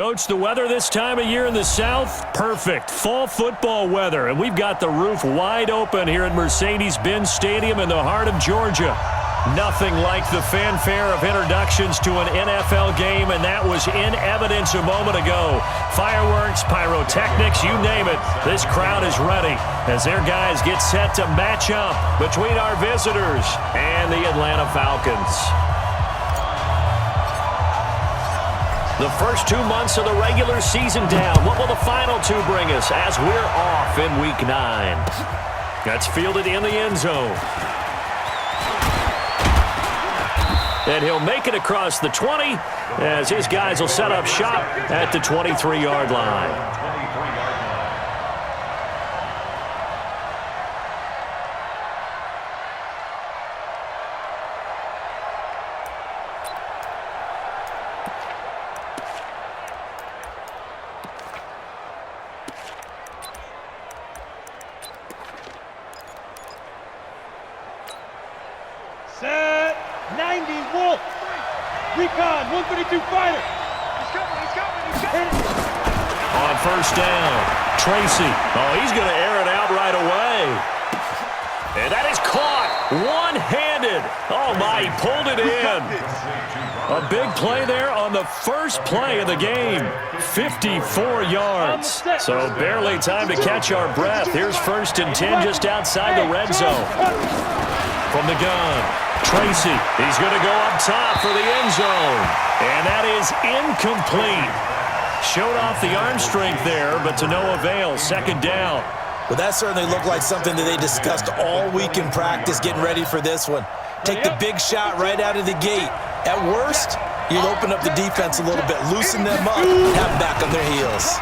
Coach, the weather this time of year in the South, perfect. Fall football weather, and we've got the roof wide open here at Mercedes-Benz Stadium in the heart of Georgia. Nothing like the fanfare of introductions to an NFL game, and that was in evidence a moment ago. Fireworks, pyrotechnics, you name it. This crowd is ready as their guys get set to match up between our visitors and the Atlanta Falcons. The first 2 months of the regular season down. What will the final two bring us as we're off in Week 9? That's fielded in the end zone. And he'll make it across the 20 as his guys will set up shop at the 23-yard line. Set 90 Wolf. Recon 132 fighter. He's coming. On first down, Tracy. Oh, he's going to air it out right away. And that is caught one-handed. Oh, my, he pulled it in. A big play there on the first play of the game. 54 yards. So barely time to catch our breath. Here's 1st and 10 just outside the red zone. From the gun, Tracy. He's going to go up top for the end zone. And that is incomplete. Showed off the arm strength there, but to no avail. 2nd down. Well, that certainly looked like something that they discussed all week in practice, getting ready for this one. Take the big shot right out of the gate. At worst, you'll open up the defense a little bit, loosen them up, have them back on their heels.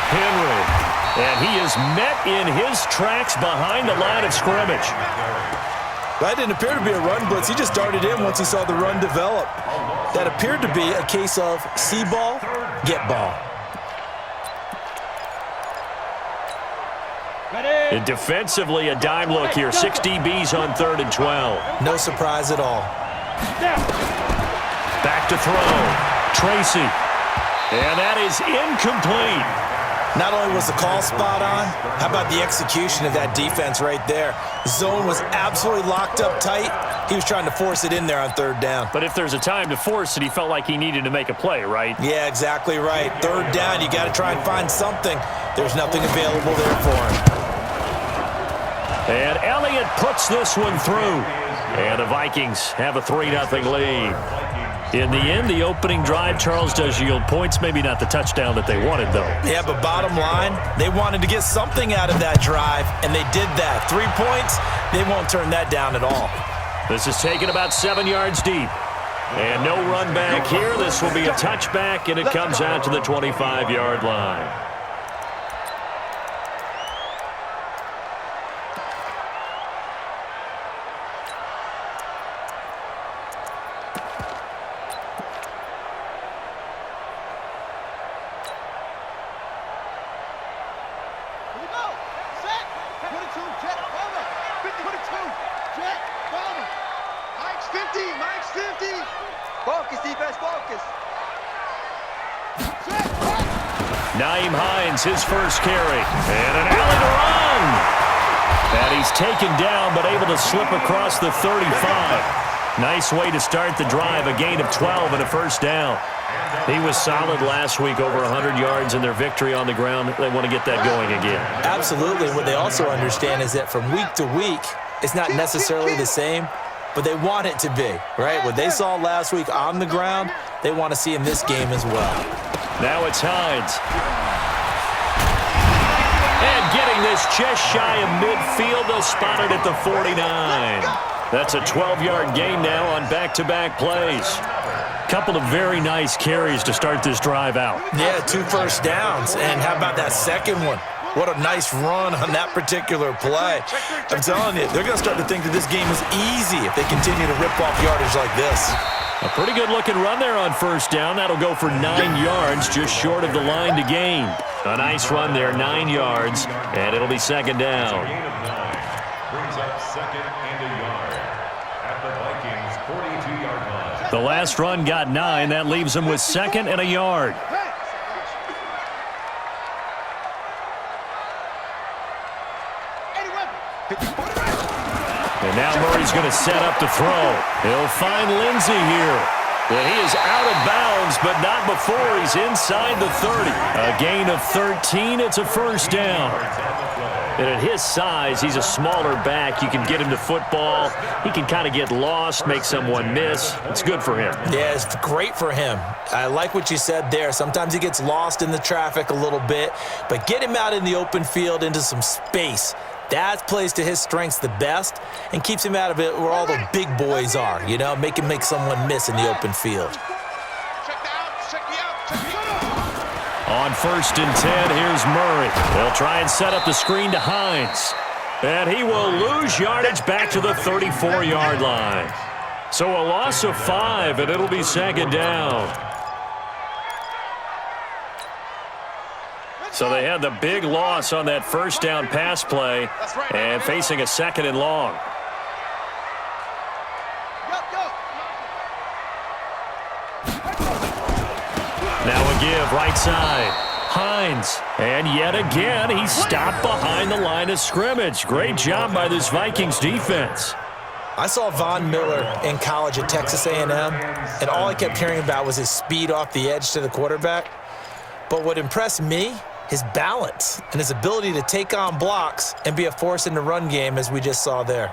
Henry. And he is met in his tracks behind the line of scrimmage. That didn't appear to be a run blitz. He just darted in once he saw the run develop. That appeared to be a case of see ball, get ball. And defensively, a dime look here. 6 DBs on 3rd and 12. No surprise at all. Back to throw. Tracy. And that is incomplete. Not only was the call spot on, how about the execution of that defense right there? Zone was absolutely locked up tight. He was trying to force it in there on 3rd down. But if there's a time to force it, he felt like he needed to make a play, right? Yeah, exactly right. 3rd down, you got to try and find something. There's nothing available there for him. And Elliott puts this one through. And the Vikings have a 3-0 lead. In the end, the opening drive, Charles, does yield points. Maybe not the touchdown that they wanted, though. Yeah, but bottom line, they wanted to get something out of that drive, and they did that. 3 points, they won't turn that down at all. This is taken about 7 yards deep. And no run back here. This will be a touchback, and it comes out to the 25-yard line. His first carry, and an alley to run. And he's taken down, but able to slip across the 35. Nice way to start the drive, a gain of 12 and a 1st down. He was solid last week, over 100 yards in their victory on the ground. They want to get that going again. Absolutely. What they also understand is that from week to week, it's not necessarily the same, but they want it to be, right? What they saw last week on the ground, they want to see in this game as well. Now it's Hines. And getting this just shy of midfield, they'll spot it at the 49. That's a 12-yard gain now on back-to-back plays. Couple of very nice carries to start this drive out. Yeah, 2 first downs. And how about that second one? What a nice run on that particular play. I'm telling you, they're going to start to think that this game is easy if they continue to rip off yardage like this. A pretty good-looking run there on first down. That'll go for 9 yards, just short of the line to gain. A nice run there, 9 yards, and it'll be 2nd down. Brings up 2nd and a yard at the Vikings 42-yard line. The last run got 9. That leaves them with 2nd and a yard. And now Murray's going to set up to throw. He'll find Lindsey here. And he is out of bounds, but not before he's inside the 30. A gain of 13. It's a first down. And at his size, he's a smaller back. You can get him to football. He can kind of get lost, make someone miss. It's good for him. Yeah, it's great for him. I like what you said there. Sometimes he gets lost in the traffic a little bit, but get him out in the open field into some space. That plays to his strengths the best and keeps him out of it where all the big boys are, you know, make him make someone miss in the open field. On 1st and 10, here's Murray. They'll try and set up the screen to Hines. And he will lose yardage back to the 34-yard line. So a loss of 5, and it'll be second down. So they had the big loss on that first down pass play and facing a 2nd and long. Now a give, right side. Hines. And yet again, he stopped behind the line of scrimmage. Great job by this Vikings defense. I saw Von Miller in college at Texas A&M, and all I kept hearing about was his speed off the edge to the quarterback. But what impressed me, his balance and his ability to take on blocks and be a force in the run game, as we just saw there.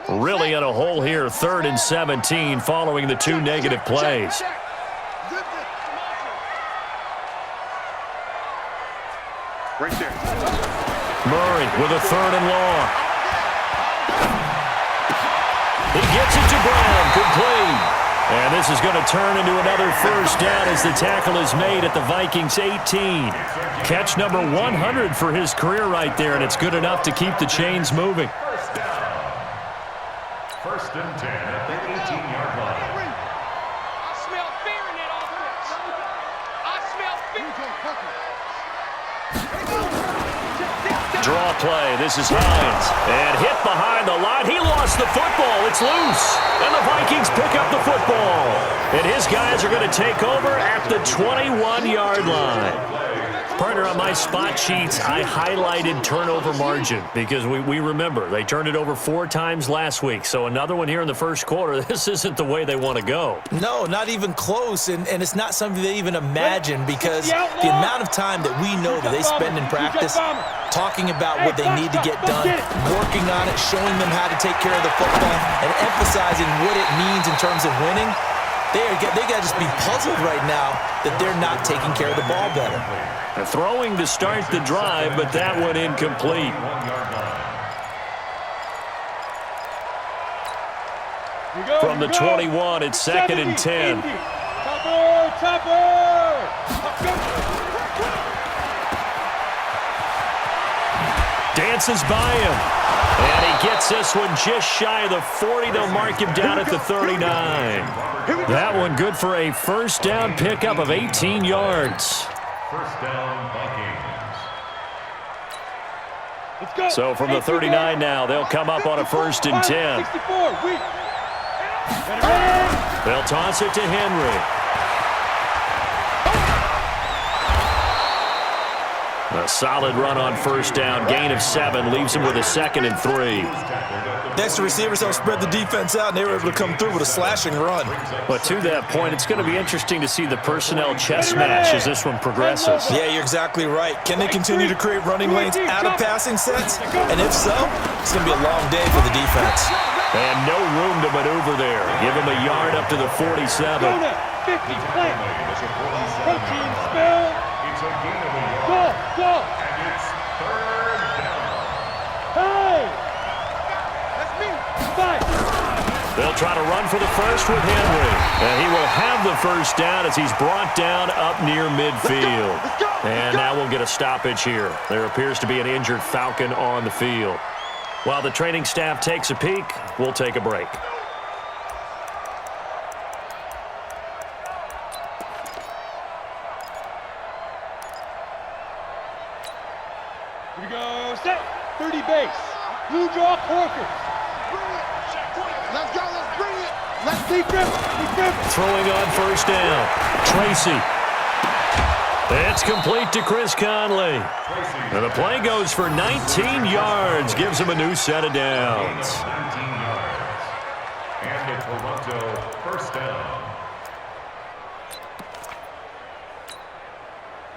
Really in a hole here, 3rd and 17 following the 2 negative plays. Right there. Murray with a 3rd and long. He gets it to Brown, complete. And this is going to turn into another first down as the tackle is made at the Vikings 18. Catch number 100 for his career right there, and it's good enough to keep the chains moving. First and 10 at the 18-yard line. I smell fear in that offense. I smell fear. Draw play. This is Hines. And hit behind the line. He lost the football. It's loose. And the Vikings pick up the football. And his guys are going to take over at the 21-yard line. Partner, on my spot sheets, I highlighted turnover margin because we remember they turned it over 4 times last week. So another one here in the first quarter. This isn't the way they want to go. No, not even close, and it's not something they even imagine because the amount of time that we know that they spend in practice talking about what they need to get done, working on it, showing them how to take care of the football, and emphasizing what it means in terms of winning. They got to just be puzzled right now that they're not taking care of the ball better. Throwing to start the drive, but that one incomplete. From the 21, it's 2nd and 10. Dances by him. And he gets this one just shy of the 40. They'll mark him down at the 39. That one good for a first down pickup of 18 yards. First down, Vikings. So from the 39 now, they'll come up on a 1st and 10. They'll toss it to Henry. A solid run on first down. Gain of 7 leaves him with a 2nd and 3. Next, the receivers helped spread the defense out, and they were able to come through with a slashing run. But to that point, it's going to be interesting to see the personnel chess match as this one progresses. Yeah, you're exactly right. Can they continue to create running lanes out of passing sets? And if so, it's going to be a long day for the defense. And no room to maneuver there. Give him a yard up to the 47. 50 plant. Protein spill. It's a gain of a yard. Go. And it's 3rd down. Hey. That's me. 5. They'll try to run for the first with Henry. And he will have the first down as he's brought down up near midfield. And now we'll get a stoppage here. There appears to be an injured Falcon on the field. While the training staff takes a peek, we'll take a break. Here we go. Set. 30 base. Blue draw Corker. Let's go. Let's bring it. Let's keep it. Throwing on first down. Tracy. It's complete to Chris Conley. And the play goes for 19 yards, gives him a new set of downs. 19 yards. And a Toronto first down.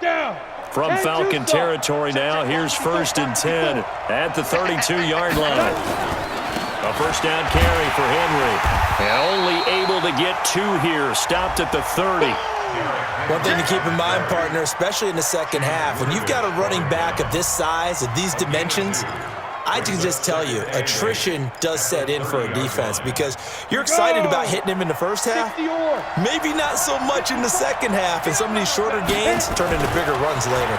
Down. From Falcon territory now, here's 1st and 10 at the 32-yard line. A first down carry for Henry. And only able to get 2 here, stopped at the 30. One thing to keep in mind, partner, especially in the second half, when you've got a running back of this size, of these dimensions, I can just tell you, attrition does set in for a defense because you're excited about hitting him in the first half, maybe not so much in the second half, and some of these shorter gains turn into bigger runs later.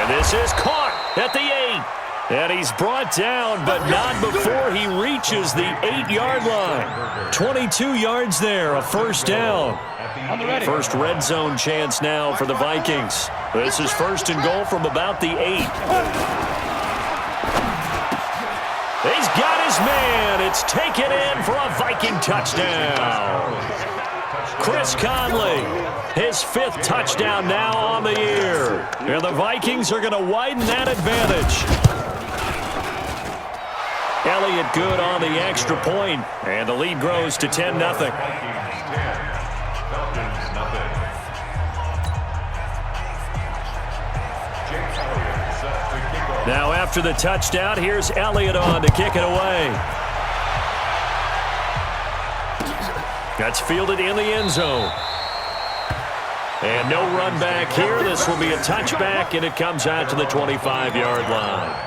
And this is caught at the 8. And he's brought down, but not before he reaches the 8-yard line. 22 yards there, a first down. First red zone chance now for the Vikings. This is 1st and goal from about the 8. He's got his man. It's taken in for a Viking touchdown. Chris Conley, his 5th touchdown now on the year. And the Vikings are going to widen that advantage. Elliott good on the extra point, and the lead grows to 10-0. Now after the touchdown, here's Elliott on to kick it away. That's fielded in the end zone. And no run back here. This will be a touchback, and it comes out to the 25-yard line.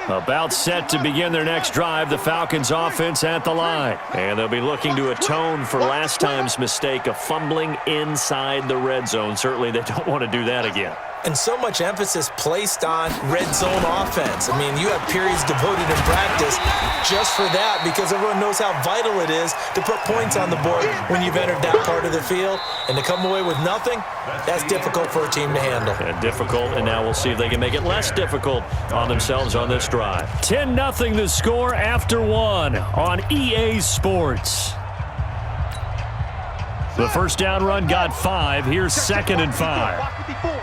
About set to begin their next drive, the Falcons offense at the line. And they'll be looking to atone for last time's mistake of fumbling inside the red zone. Certainly they don't want to do that again. And so much emphasis placed on red zone offense. I mean, you have periods devoted in practice just for that because everyone knows how vital it is to put points on the board when you've entered that part of the field. And to come away with nothing, that's difficult for a team to handle. And difficult, and now we'll see if they can make it less difficult on themselves on this drive. 10-0 the score after 1 on EA Sports. The first down run got 5. Here's 2nd and 5.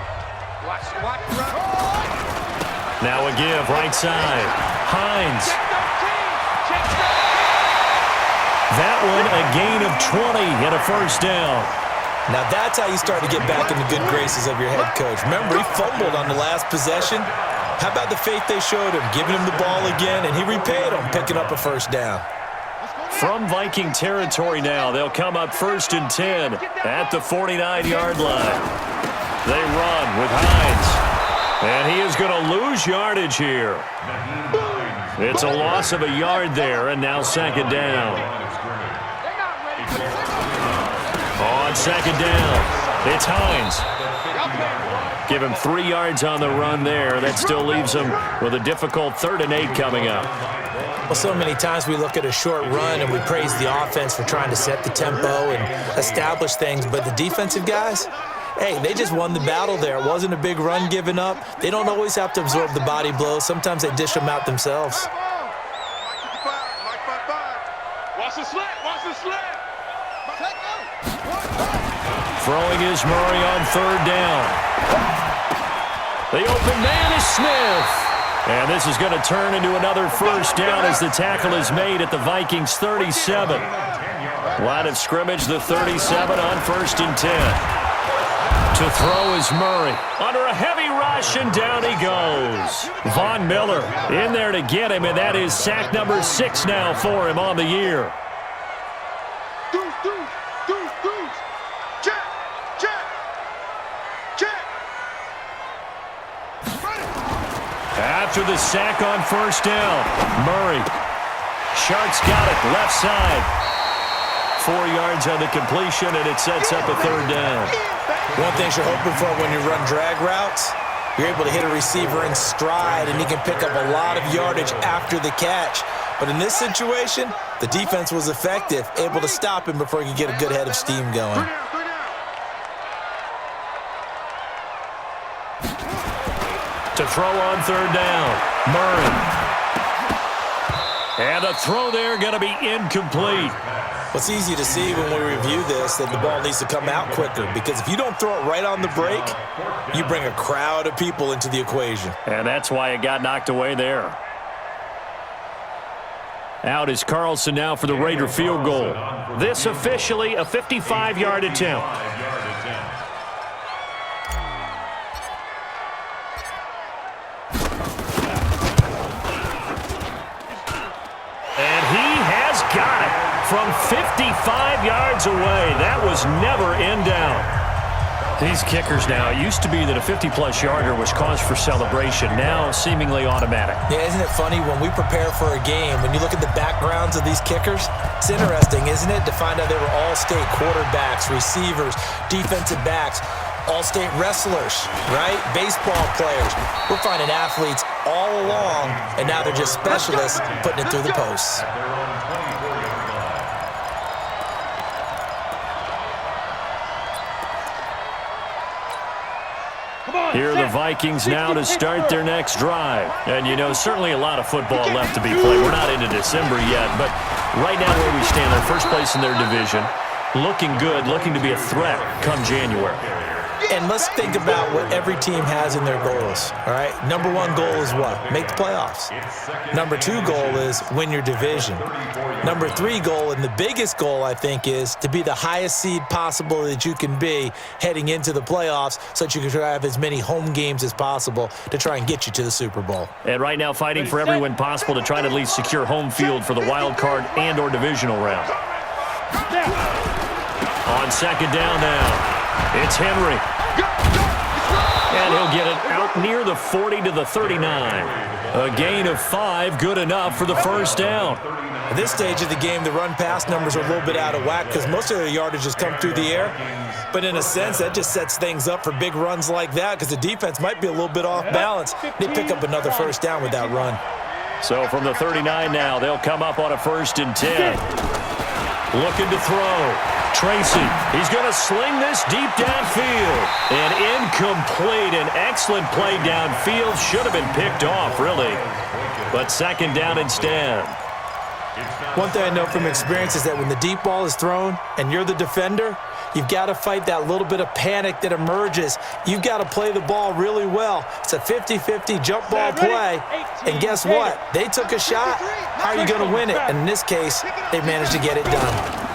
Now a give, right side. Hines. That one a gain of 20 and a first down. Now that's how you start to get back in the good graces of your head coach. Remember, he fumbled on the last possession. How about the faith they showed him, giving him the ball again, and he repaid him, picking up a first down. From Viking territory now, they'll come up 1st and 10 at the 49-yard line. They run with Hines. And he is going to lose yardage here. It's a loss of a yard there, and now 2nd down. On 2nd down, it's Hines. Give him 3 yards on the run there. That still leaves him with a difficult 3rd and 8 coming up. Well, so many times we look at a short run and we praise the offense for trying to set the tempo and establish things, but the defensive guys, hey, they just won the battle there. It wasn't a big run given up. They don't always have to absorb the body blows. Sometimes they dish them out themselves. Watch the slant. Watch the slant. Throwing is Murray on 3rd down. The open man is Smith. And this is going to turn into another first down as the tackle is made at the Vikings 37. Line of scrimmage, the 37 on 1st and 10. To throw is Murray. Under a heavy rush, and down he goes. Von Miller in there to get him, and that is sack number 6 now for him on the year. After the sack on 1st down, Murray. Sharks got it, left side. 4 yards on the completion, and it sets up a 3rd down. One thing you're hoping for when you run drag routes, you're able to hit a receiver in stride, and he can pick up a lot of yardage after the catch. But in this situation, the defense was effective, able to stop him before he could get a good head of steam going. To throw on third down. Murray. And a throw there going to be incomplete. Well, it's easy to see when we review this that the ball needs to come out quicker, because if you don't throw it right on the break, you bring a crowd of people into the equation. And that's why it got knocked away there. Out is Carlson now for the Raider field goal. This officially a 55-yard attempt. And he has got it from 55 yards away. That was never in doubt. These kickers now, it used to be that a 50-plus yarder was cause for celebration. Now seemingly automatic. Yeah, isn't it funny when we prepare for a game, when you look at the backgrounds of these kickers, it's interesting, isn't it, to find out they were all-state quarterbacks, receivers, defensive backs, all-state wrestlers, right? Baseball players. We're finding athletes all along, and now they're just specialists putting it through the posts. Here are the Vikings now to start their next drive. And, you know, certainly a lot of football left to be played. We're not into December yet, but right now where we stand, they're first place in their division. Looking good, looking to be a threat come January. And let's think about what every team has in their goals, all right? Number one goal is what? Make the playoffs. Number two goal is win your division. Number three goal, and the biggest goal, I think, is to be the highest seed possible that you can be heading into the playoffs so that you can have as many home games as possible to try and get you to the Super Bowl. And right now fighting for every win possible to try to at least secure home field for the wild card and or divisional round. On second down now, it's Henry. And he'll get it out near the 40 to the 39. A gain of 5, good enough for the first down. At this stage of the game, the run-pass numbers are a little bit out of whack because most of their yardage has come through the air. But in a sense, that just sets things up for big runs like that because the defense might be a little bit off balance. They pick up another first down with that run. So from the 39 now, they'll come up on a 1st and 10. Looking to throw. Tracy, he's going to sling this deep downfield. And incomplete. An excellent play downfield. Should have been picked off, really. But second down instead. One thing I know from experience is that when the deep ball is thrown and you're the defender, you've got to fight that little bit of panic that emerges. You've got to play the ball really well. It's a 50-50 jump ball play. And guess what? They took a shot. How are you going to win it? And in this case, they managed to get it done.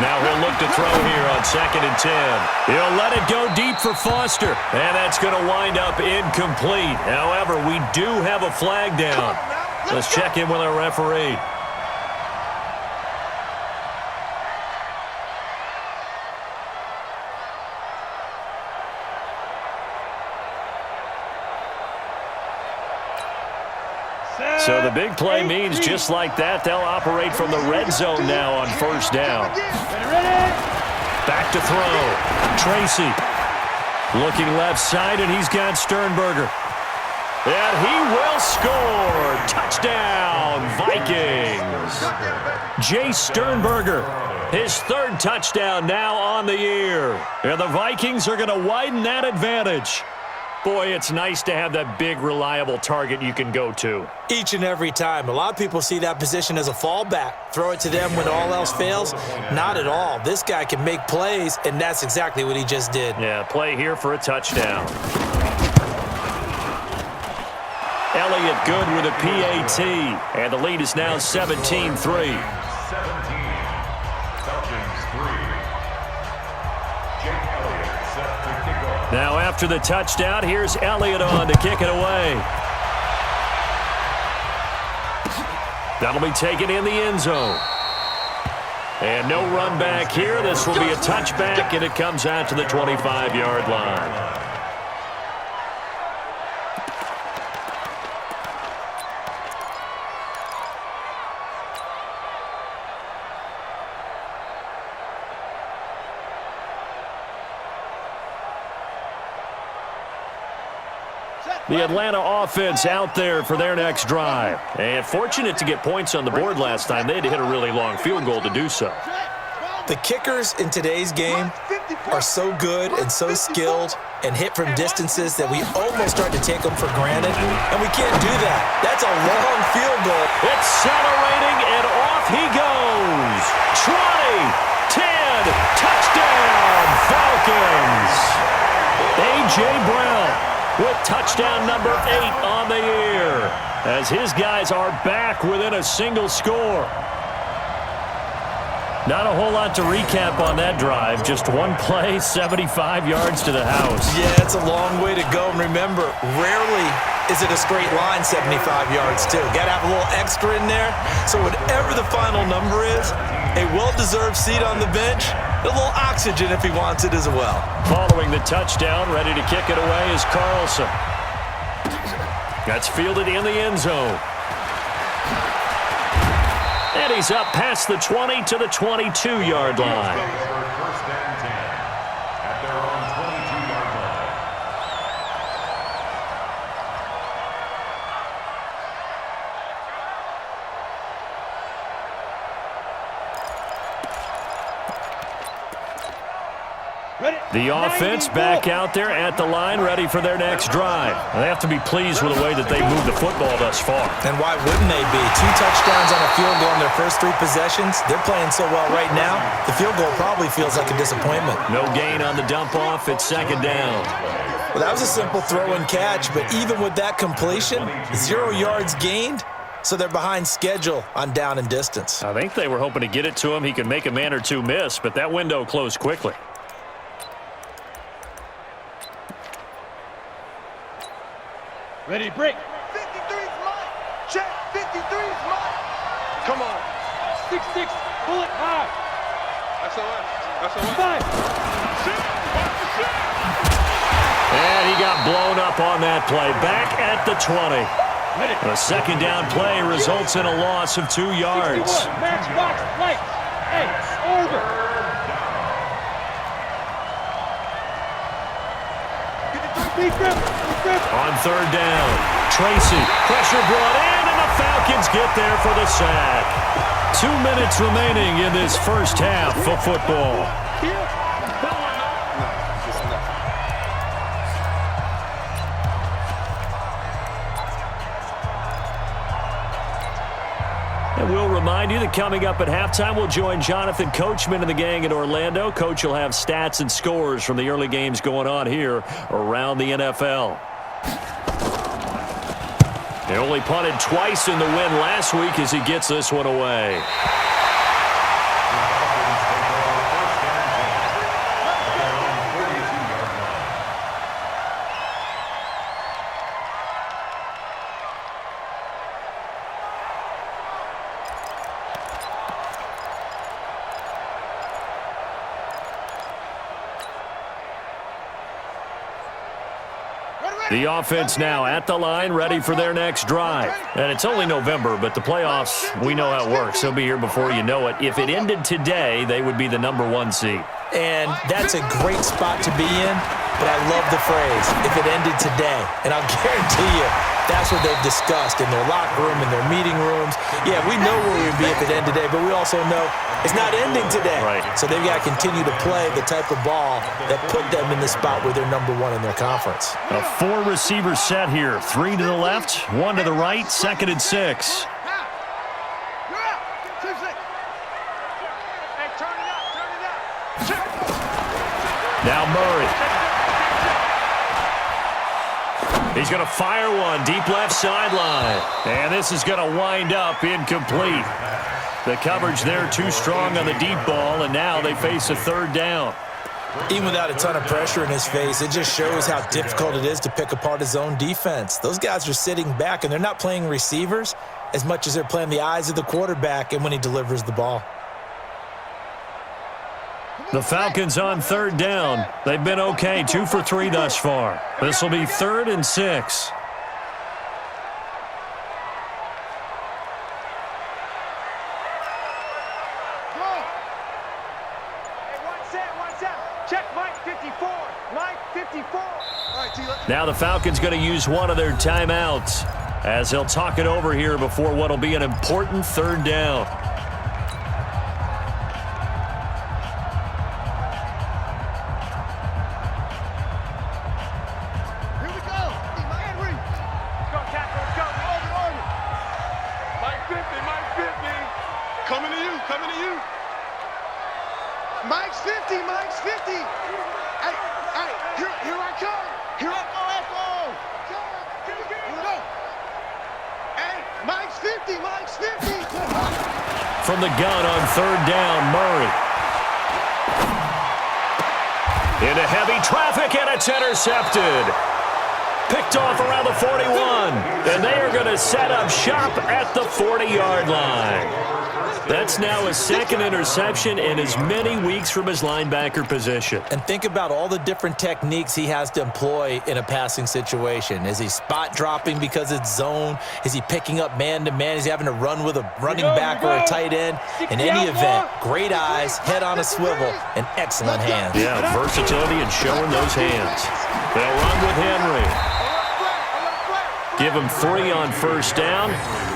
Now he'll look to throw here on 2nd and 10. He'll let it go deep for Foster. And that's going to wind up incomplete. However, we do have a flag down. Let's check in with our referee. So the big play means just like that, they'll operate from the red zone now on 1st down. Back to throw. Tracy looking left side, and he's got Sternberger. And he will score. Touchdown, Vikings. Jay Sternberger, his 3rd touchdown now on the year. And the Vikings are going to widen that advantage. Boy, it's nice to have that big, reliable target you can go to. Each and every time. A lot of people see that position as a fallback. Throw it to them when all else fails. Not at all. This guy can make plays, and that's exactly what he just did. Yeah, play here for a touchdown. Elliott good with a PAT, and the lead is now 17-3. Now after the touchdown, here's Elliott on to kick it away. That'll be taken in the end zone. And no run back here. This will be a touchback, and it comes out to the 25-yard line. The Atlanta offense out there for their next drive. And fortunate to get points on the board last time. They had to hit a really long field goal to do so. The kickers in today's game are so good and so skilled and hit from distances that we almost start to take them for granted, and we can't do that. That's a long field goal. Accelerating, and off he goes. 20, 10, touchdown, Falcons. A.J. Brown with touchdown number 8 on the year, as his guys are back within a single score. Not a whole lot to recap on that drive. Just one play, 75 yards to the house. Yeah, it's a long way to go. And remember, rarely is it a straight line 75 yards, too. Got to have a little extra in there. So whatever the final number is, a well-deserved seat on the bench, a little oxygen if he wants it as well. Following the touchdown, ready to kick it away is Carlson. That's fielded in the end zone. And he's up past the 20 to the 22-yard line. First and 10 at their own 22-yard line. The offense back out there at the line, ready for their next drive. They have to be pleased with the way that they moved the football thus far. And why wouldn't they be? 2 touchdowns on a field goal in their first 3 possessions. They're playing so well right now, the field goal probably feels like a disappointment. No gain on the dump off. It's second down. Well, that was a simple throw and catch, but even with that completion, 0 yards gained, so they're behind schedule on down and distance. I think they were hoping to get it to him. He could make a man or two miss, but that window closed quickly. Ready, break. 53's mine. Check. 53's mine. Come on. 6-6, pull it high. That's a 5. And he got blown up on that play. Back at the 20. Ready. A second down play results in a loss of 2 yards. 61, matchbox, lights. Hey, over. On third down, Tracy, pressure brought in, and the Falcons get there for the sack. 2 minutes remaining in this first half of football. And we'll remind you that coming up at halftime, we'll join Jonathan Coachman and the gang in Orlando. Coach will have stats and scores from the early games going on here around the NFL. He only punted twice in the win last week as he gets this one away. The offense now at the line, ready for their next drive. And it's only November, but the playoffs, we know how it works. They'll be here before you know it. If it ended today, they would be the number 1 seed. And that's a great spot to be in, but I love the phrase, if it ended today. And I'll guarantee you, that's what they've discussed in their locker room, in their meeting rooms. Yeah, we know where we'd be if it ended today, but we also know it's not ending today. Right. So they've got to continue to play the type of ball that put them in the spot where they're number 1 in their conference. A 4-receiver set here. 3 to the left, 1 to the right, 2nd and 6. Now Murray. He's going to fire one deep left sideline. And this is going to wind up incomplete. The coverage there too strong on the deep ball, and now they face a 3rd down. Even without a ton of pressure in his face, it just shows how difficult it is to pick apart his own defense. Those guys are sitting back, and they're not playing receivers as much as they're playing the eyes of the quarterback and when he delivers the ball. The Falcons on 3rd down. They've been okay, 2 for 3 thus far. This will be 3rd and 6. Now the Falcons going to use one of their timeouts as they'll talk it over here before what will be an important 3rd down. Mike's 50, Mike's 50. Hey, here I come. Here I go. Here we go. Hey, Mike's 50, Mike's 50. From the gun on third down, Murray. Into heavy traffic, and it's intercepted. Picked off around the 41, and they are going to set up shop at the 40-yard line. That's now his second interception in as many weeks from his linebacker position. And think about all the different techniques he has to employ in a passing situation. Is he spot dropping because it's zone? Is he picking up man-to-man? Is he having to run with a running back or a tight end? In any event, great eyes, head on a swivel, and excellent hands. Yeah, versatility and showing those hands. They'll run with Henry. Give him 3 on first down.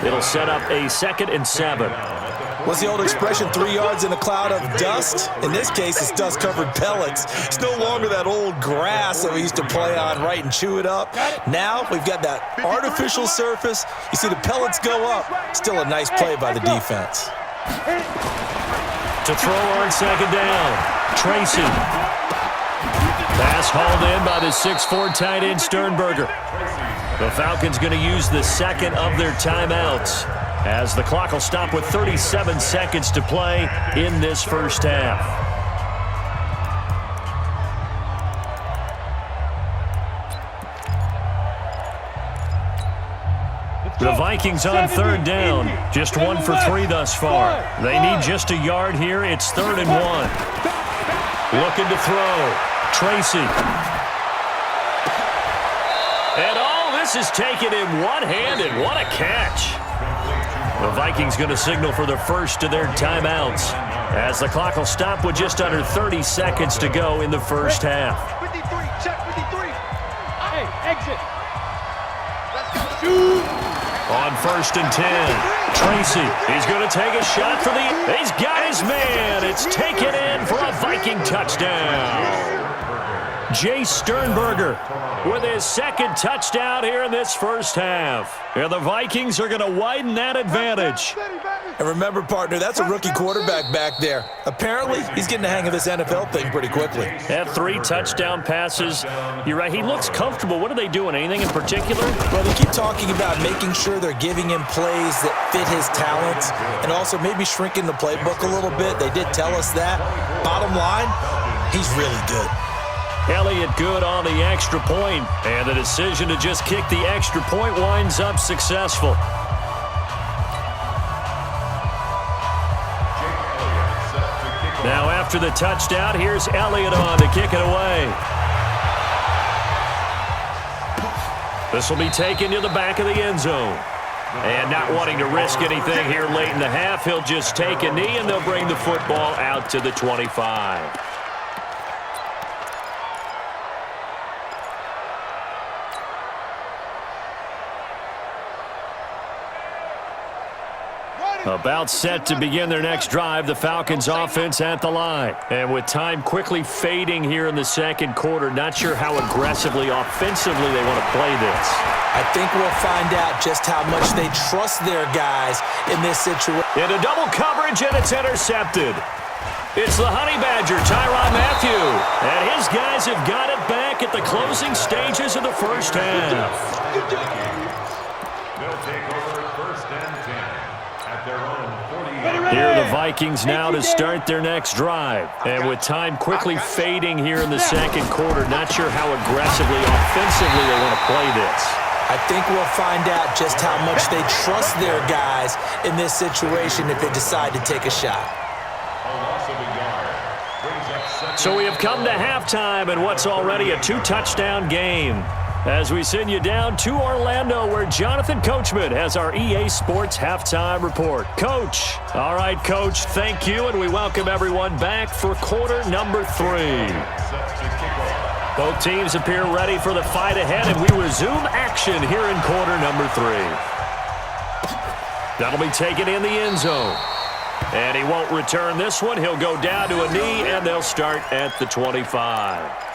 It'll set up a 2nd and 7. What's the old expression, 3 yards in a cloud of dust? In this case, it's dust-covered pellets. It's no longer that old grass that we used to play on, right, and chew it up. Now we've got that artificial surface. You see the pellets go up. Still a nice play by the defense. To throw on 2nd down, Tracy. Pass hauled in by the 6'4" tight end Sternberger. The Falcons going to use the second of their timeouts, as the clock will stop with 37 seconds to play in this first half. The Vikings on third down, just 1 for 3 thus far. They need just a yard here. It's 3rd and 1. Looking to throw. Tracy. And all this is taken in one-handed. What a catch. The Vikings going to signal for the first of their timeouts, as the clock will stop with just under 30 seconds to go in the first half. 53, check 53. Hey, exit. Let's go. Shoot. On 1st and 10, Tracy, he's going to take a shot for the... He's got his man. It's taken in for a Viking touchdown. Jay Sternberger with his 2nd touchdown here in this first half. And the Vikings are going to widen that advantage. And remember, partner, that's a rookie quarterback back there. Apparently, he's getting the hang of this NFL thing pretty quickly. Had 3 touchdown passes. You're right, he looks comfortable. What are they doing? Anything in particular? Well, they keep talking about making sure they're giving him plays that fit his talents and also maybe shrinking the playbook a little bit. They did tell us that. Bottom line, he's really good. Elliott good on the extra point, and the decision to just kick the extra point winds up successful. Now after the touchdown, here's Elliott on to kick it away. This will be taken to the back of the end zone. And not wanting to risk anything here late in the half, he'll just take a knee, and they'll bring the football out to the 25. About set to begin their next drive, the Falcons offense at the line. And with time quickly fading here in the second quarter, not sure how aggressively, offensively they want to play this. I think we'll find out just how much they trust their guys in this situation. Into double coverage, and it's intercepted. It's the Honey Badger, Tyrann Mathieu. And his guys have got it back at the closing stages of the first half. They'll take over 1st and 10. Here are the Vikings now to start their next drive. And with time quickly fading here in the second quarter, not sure how aggressively, offensively they want to play this. I think we'll find out just how much they trust their guys in this situation if they decide to take a shot. So we have come to halftime in what's already a 2-touchdown game, as we send you down to Orlando, where Jonathan Coachman has our EA Sports Halftime Report. Coach. All right, Coach, thank you, and we welcome everyone back for quarter number 3. Both teams appear ready for the fight ahead, and we resume action here in quarter number 3. That'll be taken in the end zone. And he won't return this one. He'll go down to a knee, and they'll start at the 25.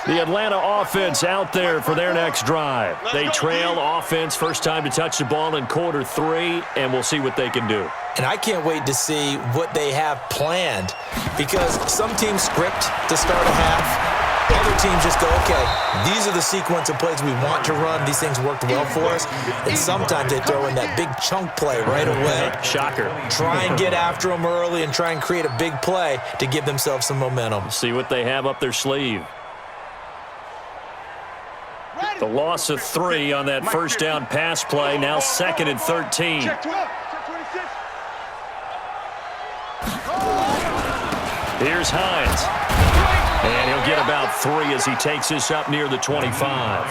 The Atlanta offense out there for their next drive. They trail offense, first time to touch the ball in quarter 3, and we'll see what they can do. And I can't wait to see what they have planned, because some teams script to start a half. Other teams just go, okay, these are the sequence of plays we want to run. These things worked well for us. And sometimes they throw in that big chunk play right away. Shocker. Try and get after them early and try and create a big play to give themselves some momentum. See what they have up their sleeve. The loss of 3 on that first down pass play, now 2nd and 13. Check 12. Check 26. Here's Hines. And he'll get about 3 as he takes this up near the 25.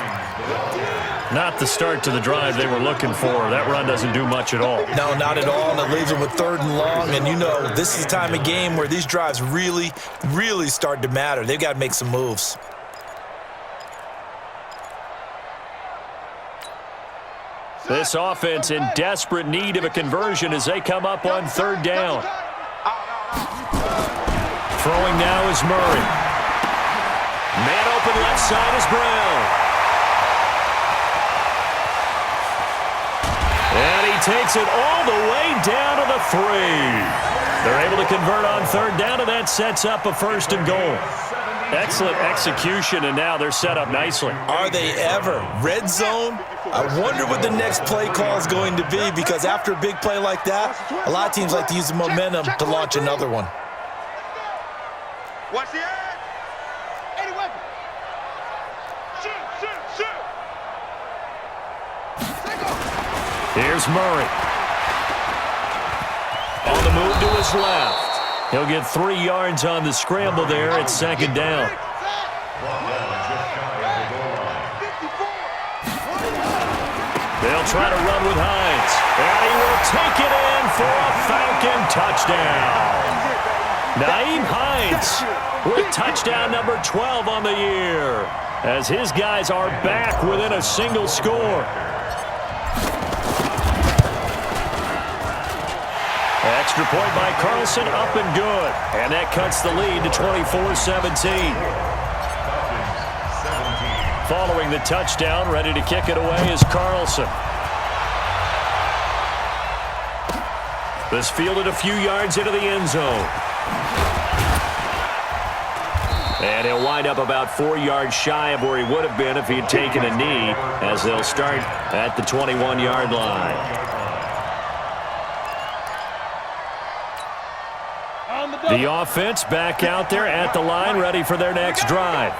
Not the start to the drive they were looking for. That run doesn't do much at all. No, not at all, and it leaves them with 3rd and long. And you know, this is the time of game where these drives really, really start to matter. They've got to make some moves. This offense in desperate need of a conversion as they come up on 3rd down. Throwing now is Murray. Man open left side is Brown. And he takes it all the way down to the 3. They're able to convert on 3rd down, and that sets up a 1st and goal. Excellent execution, and now they're set up nicely. Are they ever? Red zone? I wonder what the next play call is going to be, because after a big play like that, a lot of teams like to use the momentum to launch another one. Watch the edge. Any weapon. Shoot, shoot, shoot. Take off. Here's Murray. On the move to his left. He'll get 3 yards on the scramble there at 2nd down. They'll try to run with Hines. And he will take it in for a Falcon touchdown. Nyheim Hines with touchdown number 12 on the year, as his guys are back within a single score. Extra point by Carlson, up and good. And that cuts the lead to 24-17. Following the touchdown, ready to kick it away is Carlson. This fielded a few yards into the end zone. And he'll wind up about 4 yards shy of where he would have been if he had taken a knee, as they'll start at the 21-yard line. The offense back out there at the line, ready for their next drive.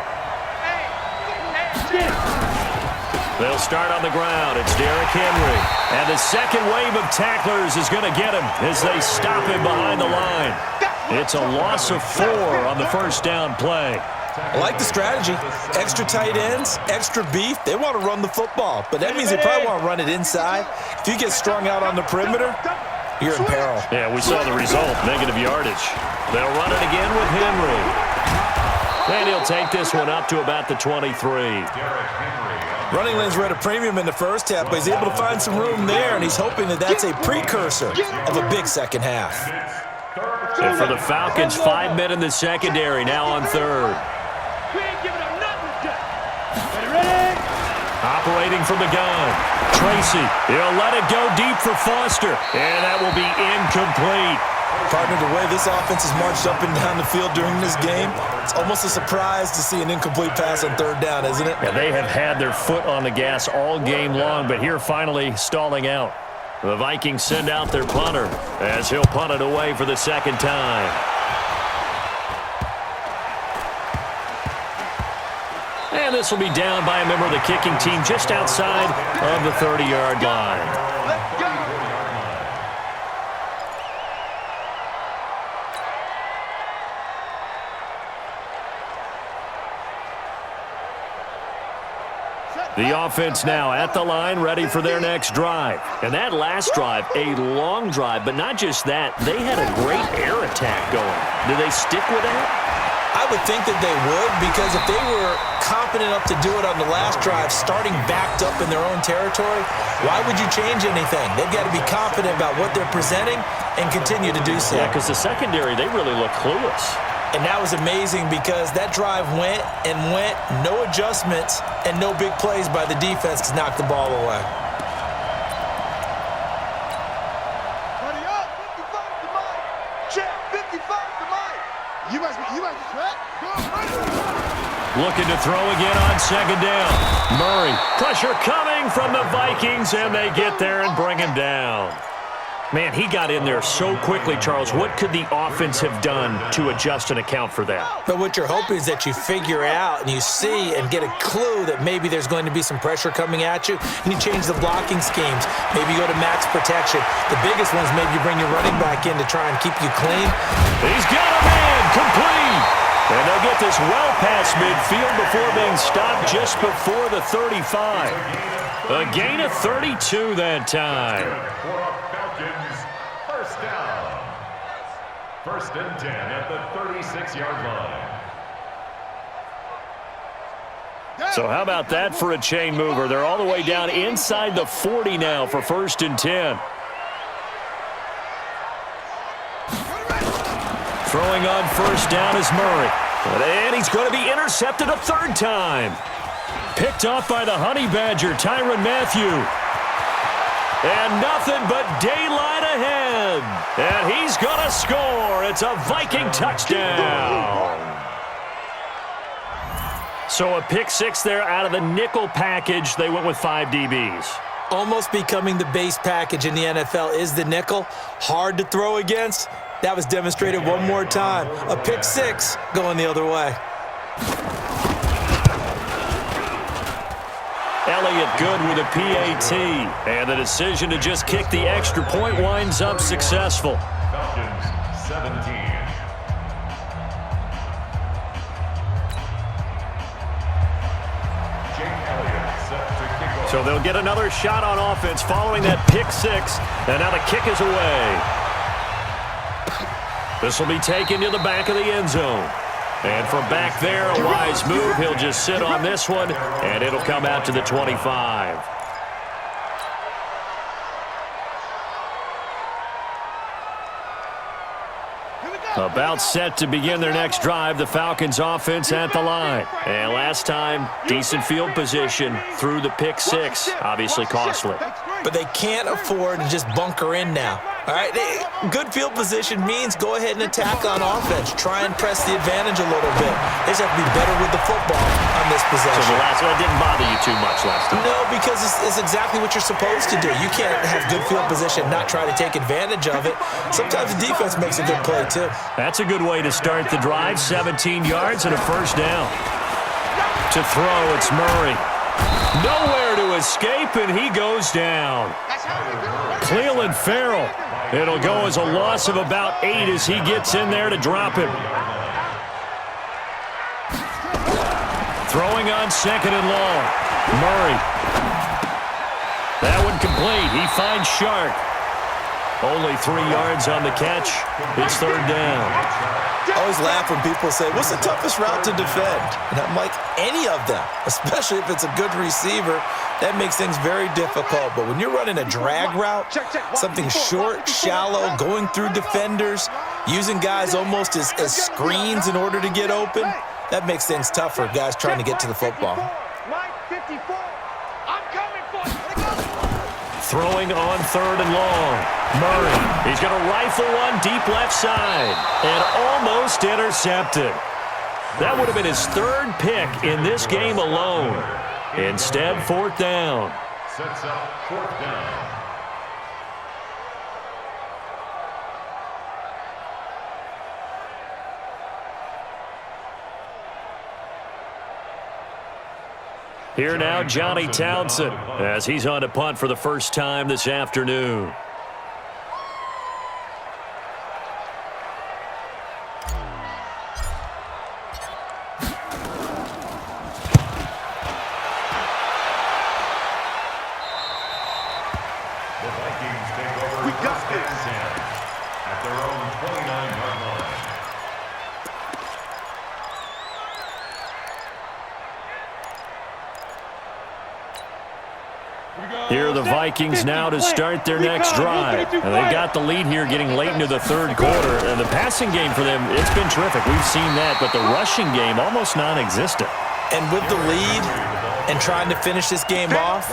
They'll start on the ground. It's Derrick Henry. And the second wave of tacklers is going to get him as they stop him behind the line. It's a loss of 4 on the first down play. I like the strategy. Extra tight ends, extra beef. They want to run the football, but that means they probably want to run it inside. If you get strung out on the perimeter, you're in peril. Yeah, we saw the result, negative yardage. They'll run it again with Henry. And he'll take this one up to about the 23. Running lanes were at a premium in the first half, but he's able to find some room there, and he's hoping that that's a precursor of a big second half. And for the Falcons, 5 men in the secondary, now on 3rd. We ain't giving up nothing. Ready? Operating from the gun. Tracy, he'll let it go deep for Foster, and that will be incomplete. Partner, the way this offense has marched up and down the field during this game, it's almost a surprise to see an incomplete pass on 3rd down, isn't it? Yeah, they have had their foot on the gas all game long, but here finally stalling out. The Vikings send out their punter as he'll punt it away for the 2nd time. And this will be down by a member of the kicking team just outside of the 30-yard line. The offense now at the line, ready for their next drive. And that last drive, a long drive, but not just that. They had a great air attack going. Do they stick with that? I would think that they would, because if they were confident enough to do it on the last drive, starting backed up in their own territory, why would you change anything? They've got to be confident about what they're presenting and continue to do so. Yeah, because the secondary, they really look clueless. And that was amazing because that drive went and went, no adjustments and no big plays by the defense to knock the ball away. Buddy up, 55 to Mike. Check, 55 to Mike. You must be track. Looking to throw again on second down. Murray, pressure coming from the Vikings, and they get there and bring him down. Man, he got in there so quickly, Charles. What could the offense have done to adjust and account for that? But what you're hoping is that you figure out and you see and get a clue that maybe there's going to be some pressure coming at you, and you change the blocking schemes. Maybe you go to max protection. The biggest one is maybe you bring your running back in to try and keep you clean. He's got a man, complete. And they'll get this well past midfield before being stopped just before the 35. A gain of 32 that time. First down. First and 10 at the 36-yard line. So how about that for a chain mover? They're all the way down inside the 40 now for first and 10. Throwing on first down is Murray. And he's going to be intercepted a third time. Picked off by the Honey Badger, Tyrann Mathieu. And nothing but daylight ahead. And he's going to score. It's a Viking touchdown. So a pick six there out of the nickel package. They went with 5 DBs. Almost becoming the base package in the NFL is the nickel. Hard to throw against. That was demonstrated one more time. A pick six going the other way. Elliott good with a PAT. And the decision to just kick the extra point winds up successful. Falcons 17. So they'll get another shot on offense following that pick six. And now the kick is away. This will be taken to the back of the end zone. And from back there, a wise move. He'll just sit on this one, and it'll come out to the 25. About set to begin their next drive, the Falcons offense at the line. And last time, decent field position through the pick six. Obviously costly. But they can't afford to just bunker in now. All right, good field position means go ahead and attack on offense. Try and press the advantage a little bit. They just have to be better with the football on this possession. So the last one didn't bother you too much last time? No, because it's exactly what you're supposed to do. You can't have good field position, not try to take advantage of it. Sometimes the defense makes a good play, too. That's a good way to start the drive. 17 yards and a first down. To throw, it's Murray. Nowhere to escape, and he goes down. Cleveland Farrell. It'll go as a loss of about 8 as he gets in there to drop him. Throwing on second and long. Murray. That one complete. He finds Shark. Only 3 yards on the catch. It's third down. I always laugh when people say, what's the toughest route to defend? And I'm like, any of them, especially if it's a good receiver. That makes things very difficult. But when you're running a drag route, something short, shallow, going through defenders, using guys almost as screens in order to get open, that makes things tough for guys trying to get to the football. Mike 54. I'm coming for you. Throwing on third and long. Murray. He's going to rifle one deep left side. And almost intercepted. That would have been his third pick in this game alone. Instead, fourth down. Sets up fourth down. Here now, Johnny Townsend, as he's on to punt for the first time this afternoon. The Vikings take over. We got first and 10 at their own 29-yard line. Here are the the Vikings now to start their next drive. And they've got the lead here getting late into the third quarter. And the passing game for them, it's been terrific. We've seen that, but the rushing game almost non-existent. And with the lead and trying to finish this game off,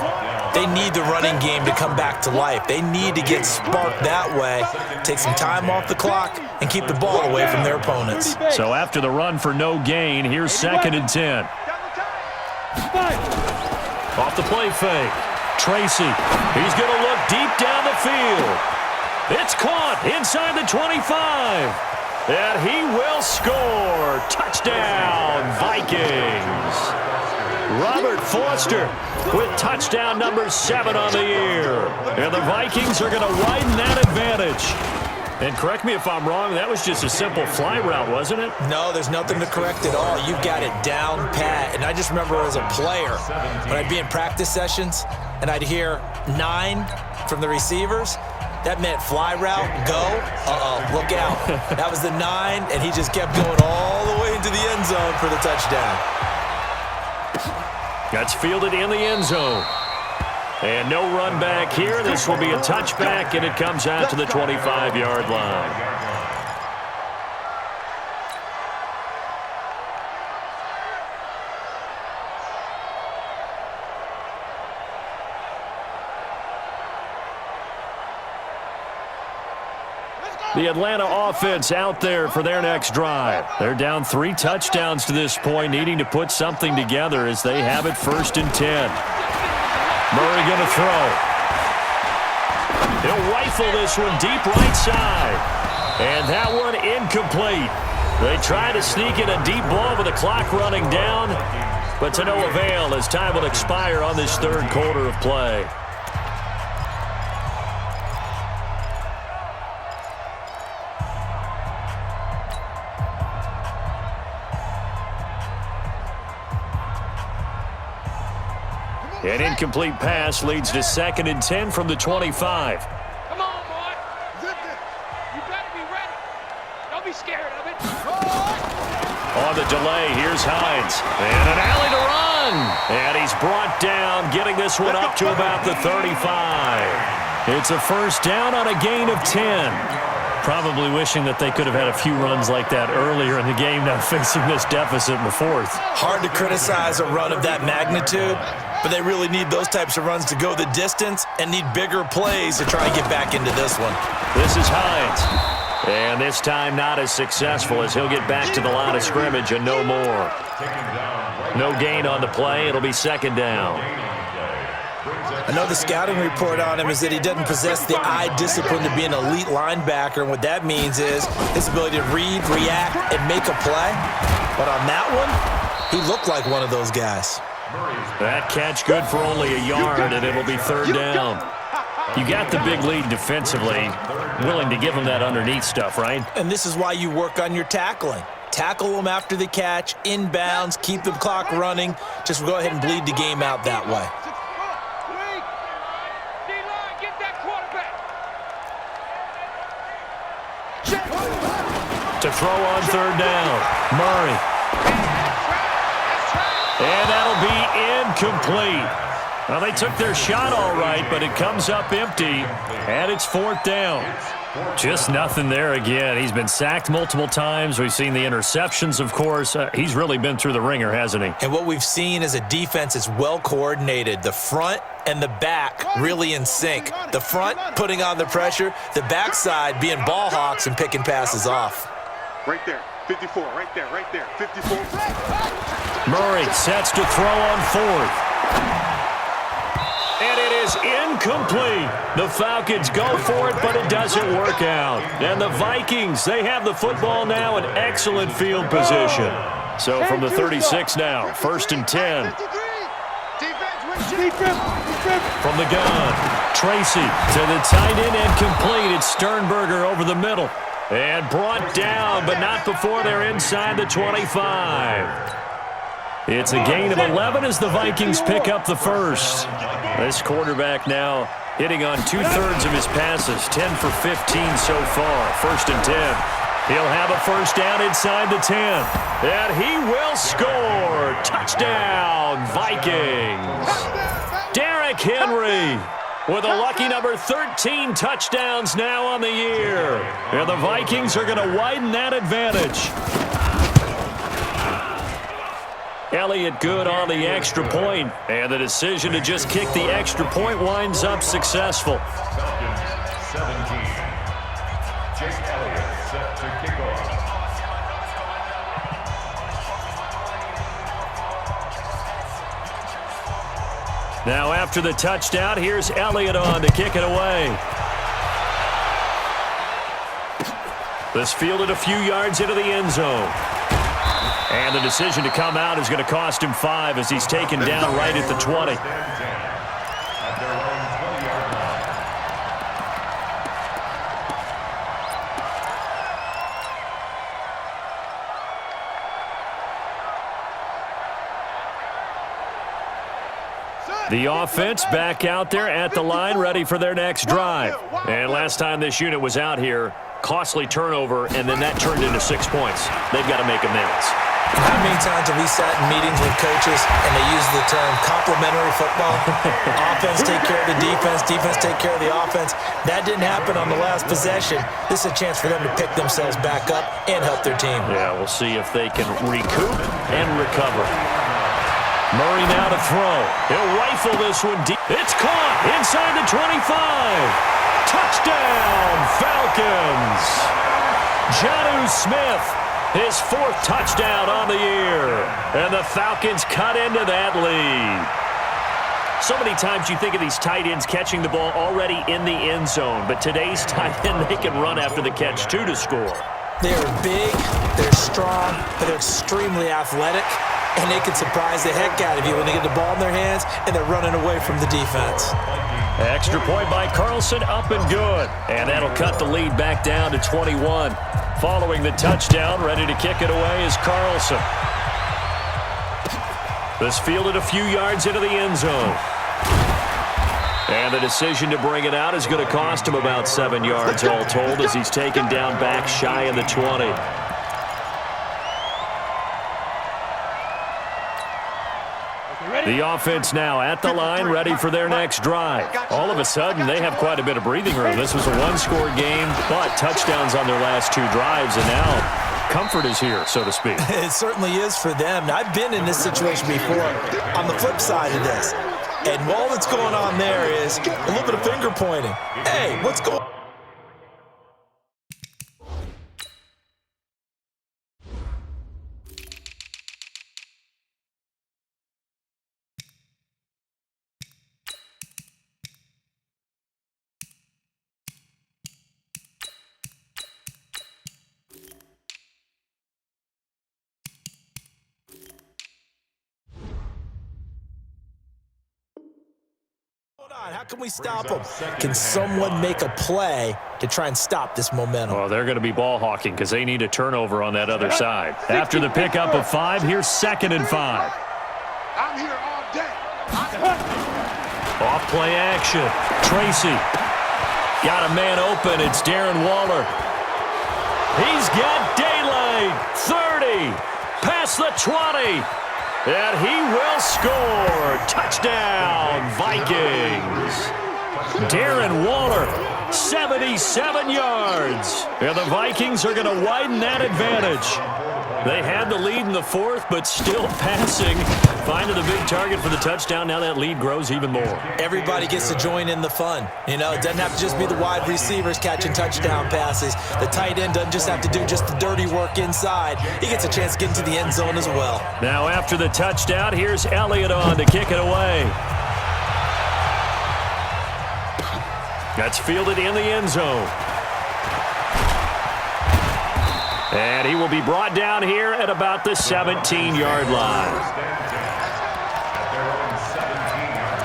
they need the running game to come back to life. They need to get sparked that way, take some time off the clock, and keep the ball away from their opponents. So after the run for no gain, here's 2nd and 10. Off the play fake. Tracy, he's going to look deep down the field. It's caught inside the 25. And he will score. Touchdown, Vikings. Robert Foster with touchdown number 7 on the year. And the Vikings are going to widen that advantage. And correct me if I'm wrong, that was just a simple fly route, wasn't it? No, there's nothing to correct at all. You've got it down pat. And I just remember as a player, when I'd be in practice sessions and I'd hear 9 from the receivers, that meant fly route, go, look out. That was the 9, and he just kept going all the way into the end zone for the touchdown. That's fielded in the end zone. And no run back here. This will be a touchback, and it comes out to the 25-yard line. The Atlanta offense out there for their next drive. They're down 3 touchdowns to this point, needing to put something together as they have it 1st and 10. Murray going to throw. He'll rifle this one deep right side. And that one incomplete. They try to sneak in a deep ball with the clock running down, but to no avail as time will expire on this third quarter of play. An incomplete pass leads to 2nd and 10 from the 25. Come on, boy. You better be ready. Don't be scared of it. On the delay, here's Hines. And an alley to run. And he's brought down, getting this one up to about the 35. It's a 1st down on a gain of 10. Probably wishing that they could have had a few runs like that earlier in the game, now facing this deficit in the 4th. Hard to criticize a run of that magnitude, but they really need those types of runs to go the distance and need bigger plays to try and get back into this one. This is Hines. And this time not as successful as he'll get back to the line of scrimmage and no more. No gain on the play. It'll be 2nd down. I know the scouting report on him is that he doesn't possess the eye discipline to be an elite linebacker, and what that means is his ability to read, react, and make a play. But on that one, he looked like one of those guys. That catch good for only a yard, and it'll be 3rd down. You got the big lead defensively, willing to give him that underneath stuff, right? And this is why you work on your tackling. Tackle them after the catch, inbounds, keep the clock running. Just go ahead and bleed the game out that way. To throw on 3rd down, Murray. And that'll be incomplete. Well, they took their shot all right, but it comes up empty, and it's 4th down. Just nothing there again. He's been sacked multiple times. We've seen the interceptions, of course. He's really been through the ringer, hasn't he? And what we've seen is a defense that's well coordinated. The front and the back really in sync. The front putting on the pressure, the backside being ball hawks and picking passes off. Right there, 54, right there, 54. Murray sets to throw on 4th. And it is incomplete. The Falcons go for it, but it doesn't work out. And the Vikings, they have the football now in excellent field position. So from the 36 now, 1st and 10. From the gun, Tracy to the tight end and complete. It's Sternberger over the middle. And brought down, but not before they're inside the 25. It's a gain of 11 as the Vikings pick up the 1st. This quarterback now hitting on 2/3 of his passes, 10 for 15 so far. 1st and 10. He'll have a 1st down inside the 10. And he will score. Touchdown, Vikings. Derrick Henry. with a lucky number 13 touchdowns now on the year. And the Vikings are going to widen that advantage. Elliott good on the extra point, and the decision to just kick the extra point winds up successful. Falcons 17. Jake Elliott set to kick off. Now after the touchdown, here's Elliott on to kick it away. This fielded a few yards into the end zone. And the decision to come out is going to cost him 5 as he's taken down right at the 20. At their own 20-yard line. The offense back out there at the line, ready for their next drive. And last time this unit was out here, costly turnover, and then that turned into 6 points. They've got to make amends. How many times have we sat in meetings with coaches and they use the term complementary football? Offense take care of the defense, defense take care of the offense. That didn't happen on the last possession. This is a chance for them to pick themselves back up and help their team. Yeah, we'll see if they can recoup and recover. Murray now to throw. He'll rifle this one deep. It's caught inside the 25. Touchdown, Falcons. Jonnu Smith, his 4th touchdown on the year. And the Falcons cut into that lead. So many times you think of these tight ends catching the ball already in the end zone, but today's tight end, they can run after the catch, too, to score. They're big, they're strong, but they're extremely athletic, and they can surprise the heck out of you when they get the ball in their hands and they're running away from the defense. Extra point by Carlson, up and good. And that'll cut the lead back down to 21. Following the touchdown, ready to kick it away is Carlson. This fielded a few yards into the end zone. And the decision to bring it out is going to cost him about 7 yards all told as he's taken down back shy of the 20. The offense now at the line, ready for their next drive. All of a sudden, they have quite a bit of breathing room. This was a one-score game, but touchdowns on their last 2 drives, and now comfort is here, so to speak. It certainly is for them. Now, I've been in this situation before on the flip side of this. And all that's going on there is a little bit of finger pointing. Hey, what's going on? How can we stop them? Can someone make a play to try and stop this momentum? Well, they're going to be ball hawking because they need a turnover on that other side. After the pickup of 5, here's 2nd and 5. I'm here all day. Off play action. Tracy got a man open. It's Darren Waller. He's got daylight. 30. Past the 20. And he will score. Touchdown, Vikings. Darren Waller, 77 yards. And the Vikings are going to widen that advantage. They had the lead in the 4th, but still passing. Finding the big target for the touchdown. Now that lead grows even more. Everybody gets to join in the fun. You know, it doesn't have to just be the wide receivers catching touchdown passes. The tight end doesn't just have to do just the dirty work inside. He gets a chance to get into the end zone as well. Now after the touchdown, here's Elliott on to kick it away. That's fielded in the end zone. And he will be brought down here at about the 17-yard line. At their own 17-yard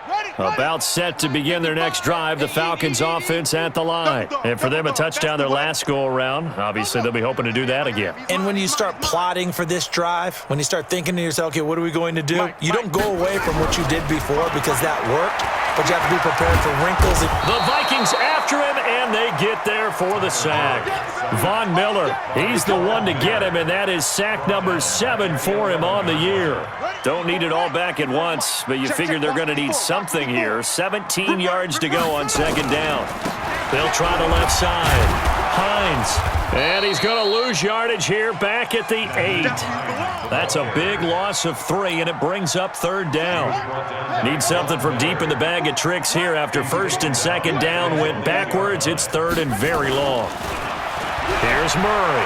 line. Ready? About set to begin their next drive, the Falcons offense at the line. And for them, a touchdown their last go-around. Obviously, they'll be hoping to do that again. And when you start plotting for this drive, when you start thinking to yourself, okay, what are we going to do? You don't go away from what you did before because that worked, but you have to be prepared for wrinkles. The Vikings after him, and they get there for the sack. Von Miller, he's the one to get him, and that is sack number 7 for him on the year. Don't need it all back at once, but you figure they're going to need something here. 17 yards to go on second down. They'll try the left side. Hines, and he's going to lose yardage here back at the 8. That's a big loss of 3, and it brings up third down. Need something from deep in the bag of tricks here after first and second down went backwards. It's third and very long. Here's Murray.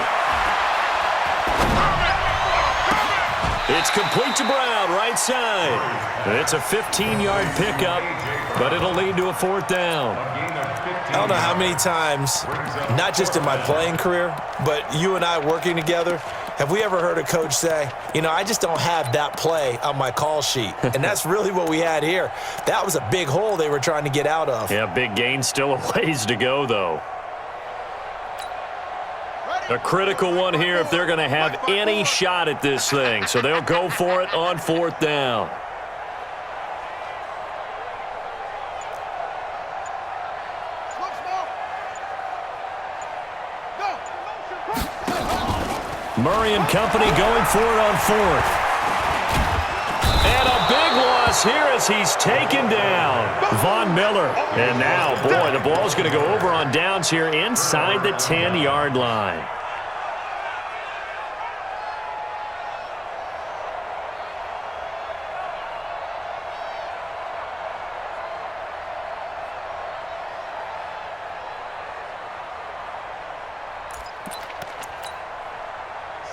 It's complete to Brown, right side. It's a 15-yard pickup, but it'll lead to a fourth down. I don't know how many times, not just in my playing career, but you and I working together, have we ever heard a coach say, you know, I just don't have that play on my call sheet. And that's really what we had here. That was a big hole they were trying to get out of. Yeah, big gain, still a ways to go, though. A critical one here if they're going to have any shot at this thing. So they'll go for it on fourth down. Murray and company going for it on fourth. And a big loss here as he's taken down. Von Miller. And now, boy, the ball's going to go over on downs here inside the 10-yard line.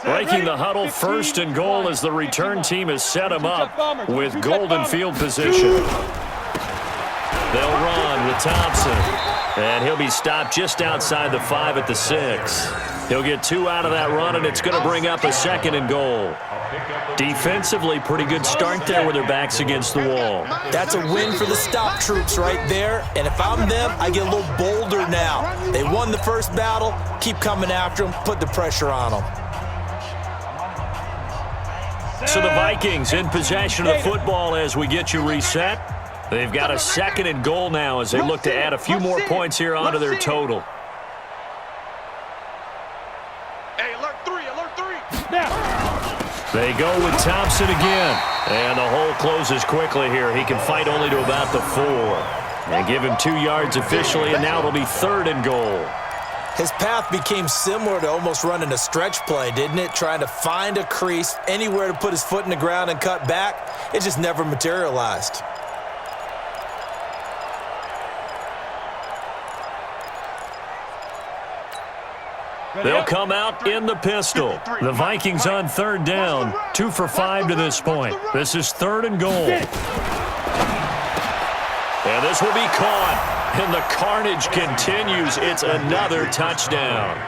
Breaking the huddle, first and goal as the return team has set them up with golden field position. They'll run with Thompson, and he'll be stopped just outside the 5 at the 6. He'll get 2 out of that run, and it's going to bring up a second and goal. Defensively, pretty good start there with their backs against the wall. That's a win for the stop troops right there. And if I'm them, I get a little bolder now. They won the first battle. Keep coming after them. Put the pressure on them. So the Vikings in possession of the football as we get you reset. They've got a second and goal now as they look to add a few more points here onto their total. Hey, alert 3, alert 3. They go with Thompson again. And the hole closes quickly here. He can fight only to about the 4. And give him 2 yards officially, and now it'll be third and goal. His path became similar to almost running a stretch play, didn't it? Trying to find a crease, anywhere to put his foot in the ground and cut back. It just never materialized. They'll come out in the pistol. The Vikings on third down, 2 for 5 to this point. This is third and goal. And this will be caught. And the carnage continues. It's another touchdown.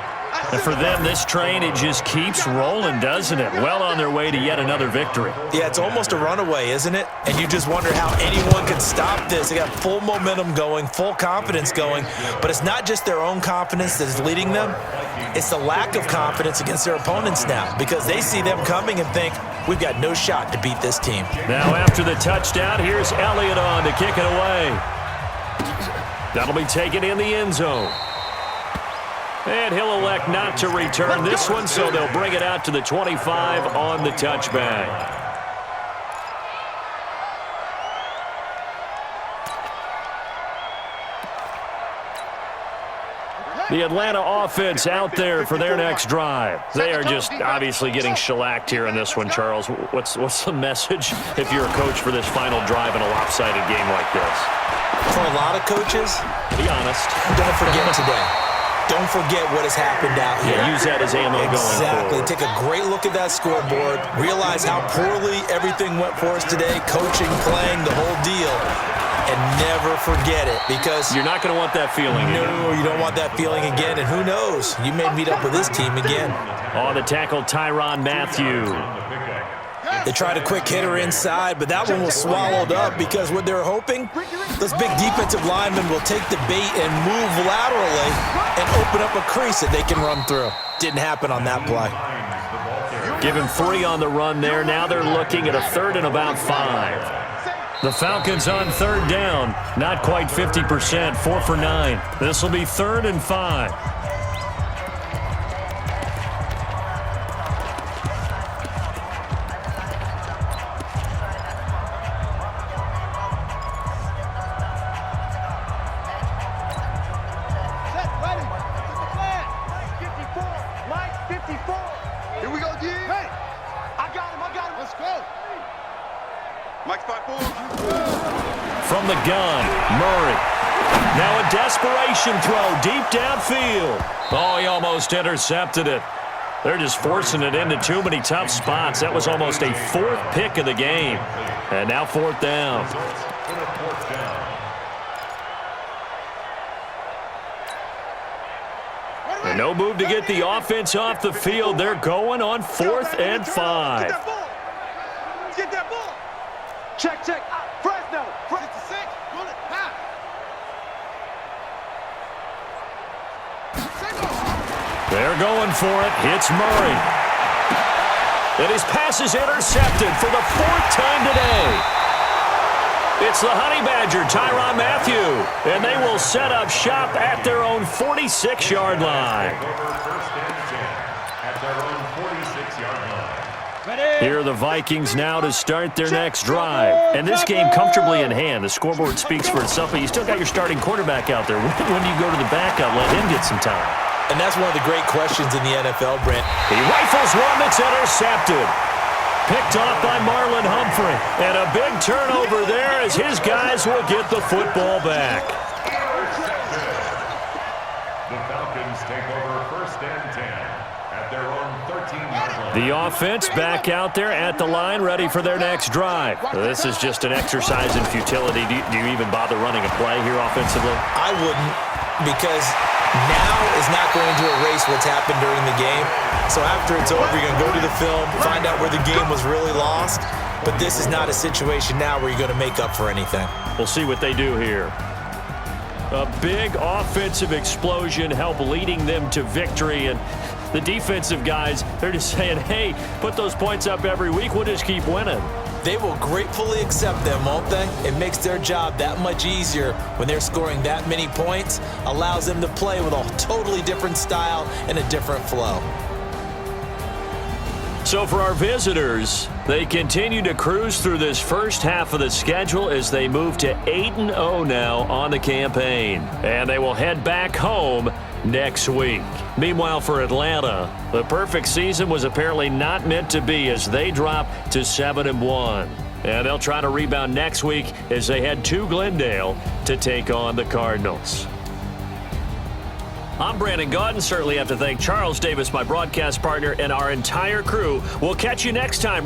And for them, this train, it just keeps rolling, doesn't it? Well on their way to yet another victory. Yeah, it's almost a runaway, isn't it? And you just wonder how anyone can stop this. They got full momentum going, full confidence going. But it's not just their own confidence that is leading them. It's the lack of confidence against their opponents now because they see them coming and think, we've got no shot to beat this team. Now after the touchdown, here's Elliott on to kick it away. That'll be taken in the end zone. And he'll elect not to return this one, so they'll bring it out to the 25 on the touchback. The Atlanta offense out there for their next drive. They are just obviously getting shellacked here in this one, Charles. What's the message if you're a coach for this final drive in a lopsided game like this? For a lot of coaches, be honest. Don't forget today. Don't forget what has happened out here. Yeah, use that as ammo going forward. Take a great look at that scoreboard. Realize how poorly everything went for us today. Coaching, playing, the whole deal. And never forget it because you're not going to want that feeling again. No, you don't want that feeling again. And who knows? You may meet up with this team again. On the tackle, Tyrann Mathieu. They tried a quick hitter inside, but that one was swallowed up because what they were hoping, those big defensive linemen will take the bait and move laterally and open up a crease that they can run through. Didn't happen on that play. Give him 3 on the run there. Now they're looking at a 3rd and about 5. The Falcons on 3rd down. Not quite 50%, 4 for 9. This will be 3rd and 5. From the gun, Murray. Now a desperation throw deep downfield. Oh, he almost intercepted it. They're just forcing it into too many tough spots. That was almost a 4th pick of the game. And now 4th down. And no move to get the offense off the field. They're going on 4th and 5. Get that ball. Check, check. Fresno. Fresno. 6. Bullet. Pass. They're going for it. Hits Murray. And his pass is intercepted for the 4th time today. It's the Honey Badger, Tyrann Mathieu. And they will set up shop at their own 46-yard line. Here are the Vikings now to start their next drive. And this game comfortably in hand. The scoreboard speaks for itself, but you still got your starting quarterback out there. When do you go to the backup, let him get some time? And that's one of the great questions in the NFL, Brent. He rifles one that's intercepted. Picked off by Marlon Humphrey. And a big turnover there as his guys will get the football back. The Falcons take over 1st and 10 at their own 13-yard line. The offense back out there at the line, ready for their next drive. This is just an exercise in futility. Do you even bother running a play here offensively? I wouldn't, because now is not going to erase what's happened during the game. So after it's over, you're going to go to the film, find out where the game was really lost. But this is not a situation now where you're going to make up for anything. We'll see what they do here. A big offensive explosion helped leading them to victory. And the defensive guys, they're just saying, hey, put those points up every week. We'll just keep winning. They will gratefully accept them, won't they? It makes their job that much easier when they're scoring that many points. Allows them to play with a totally different style and a different flow. So for our visitors, they continue to cruise through this first half of the schedule as they move to 8-0 now on the campaign. And they will head back home next week. Meanwhile, for Atlanta, the perfect season was apparently not meant to be as they drop to 7-1. And they'll try to rebound next week as they head to Glendale to take on the Cardinals. I'm Brandon Gaudin. Certainly have to thank Charles Davis, my broadcast partner, and our entire crew. We'll catch you next time.